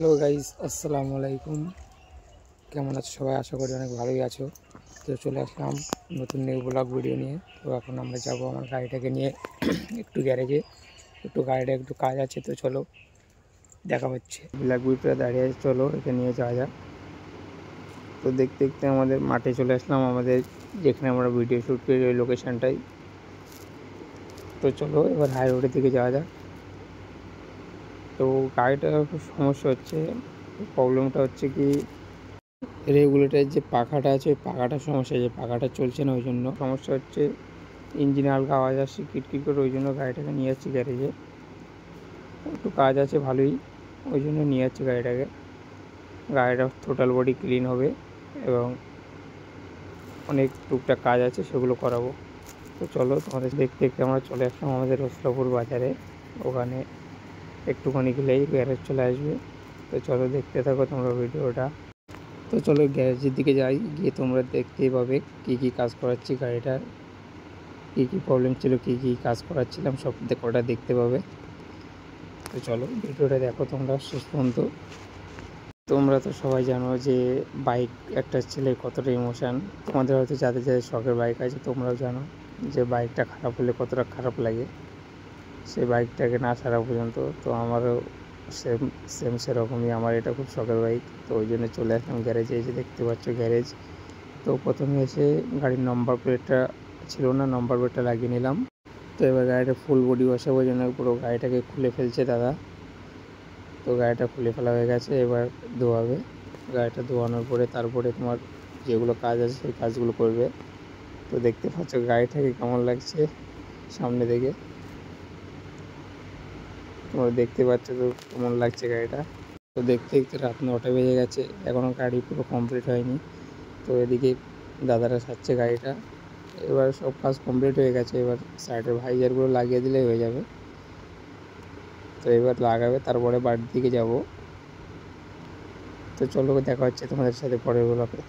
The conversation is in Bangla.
হ্যালো গাইস, আসসালামু আলাইকুম। কেমন আছো সবাই? আশা করি অনেক ভালোই আছো। তো চলে আসলাম নতুন নিউ ব্লগ ভিডিও নিয়ে। তো এখন আমরা যাব আমার গাড়িটাকে নিয়ে একটু গ্যারেজে। গাড়িটা একটু কাজ আছে, তো চলো দেখা হচ্ছে। ব্ল্যাক বুটটা দাঁড়িয়ে আছে, চলো একে নিয়ে যাওয়া যাক। তো দেখতে দেখতে আমাদের মাঠে চলে আসলাম, আমাদের যেখানে আমরা ভিডিও শ্যুট করি ওই লোকেশানটাই। তো চলো এবার হাই রোডের দিকে যাওয়া যাক। তো গাড়িটা খুব সমস্যা হচ্ছে। প্রবলেমটা হচ্ছে কি, রেগুলেটার যে পাখাটা আছে ওই পাখাটার সমস্যা, যে পাখাটা চলছে না, ওই জন্য সমস্যা হচ্ছে। ইঞ্জিনে হালকা আওয়াজ আসছে কিটকিট করে, ওই জন্য গাড়িটাকে নিয়ে যাচ্ছি গ্যারেজে। একটু কাজ আছে ভালোই, ওই জন্য নিয়ে যাচ্ছি গাড়িটাকে। গাড়িটা টোটাল বডি ক্লিন হবে এবং অনেক টুকটাক কাজ আছে, সেগুলো করাবো। তো চলো, তোমাদের দেখতে দেখতে আমরা চলে আসলাম আমাদের রসলাপুর বাজারে। ওখানে একটুখানি গেলেই গ্যারেজ চলে আসবে। তো চলো দেখতে থাকো তোমরা ভিডিওটা। তো চলো গ্যারেজের দিকে যাই, গিয়ে তোমরা দেখতেই পাবে কী কী কাজ করাচ্ছি, গাড়িটার কী কী প্রবলেম ছিল, কী কী কাজ করাচ্ছিলাম, সব কটা দেখতে পাবে। তো চলো ভিডিওটা দেখো তোমরা শেষ পর্যন্ত। তোমরা তো সবাই জানো যে বাইক একটা ছেলের কতটা ইমোশান। তোমাদের হয়তো যাদের যাদের শখের বাইক আছে তোমরাও জানো যে বাইকটা খারাপ হলে কতটা খারাপ লাগে, সেই বাইকটাকে না ছাড়া পর্যন্ত। তো আমারও সেম সেম সেরকমই, আমার এটা খুব শখের বাইক। তো ওই জন্য চলে আসলাম গ্যারেজে। এসে দেখতে পাচ্ছ গ্যারেজ। তো প্রথমে এসে গাড়ির নম্বর প্লেটটা ছিল না, নম্বর প্লেটটা লাগিয়ে নিলাম। তো এবার গাড়িটা ফুল বডি বসাবো, ওই জন্য পুরো গাড়িটাকে খুলে ফেলছে দাদা। তো গাড়িটা খুলে ফেলা হয়ে গেছে, এবার ধোয়াবে। গাড়িটা ধোয়ানোর পরে তারপরে তোমার যেগুলো কাজ আছে সেই কাজগুলো করবে। তো দেখতে পাচ্ছ গাড়িটাকে কেমন লাগছে সামনে থেকে, তোমরা দেখতে পাচ্ছ তো কেমন লাগছে গাড়িটা। তো দেখতে দেখতে রাত 9টা বেজে গেছে, এখনও গাড়ি পুরো কমপ্লিট হয়নি। তো এদিকে দাদারা সারছে গাড়িটা। এবার সব কাজ কমপ্লিট হয়ে গেছে, এবার সাইডের ভাইজারগুলো লাগিয়ে দিলেই হয়ে যাবে। তো এবার লাগাবে, তারপরে বাড়ির দিকে যাব। তো চলো দেখা হচ্ছে তোমাদের সাথে পরের ব্লগে।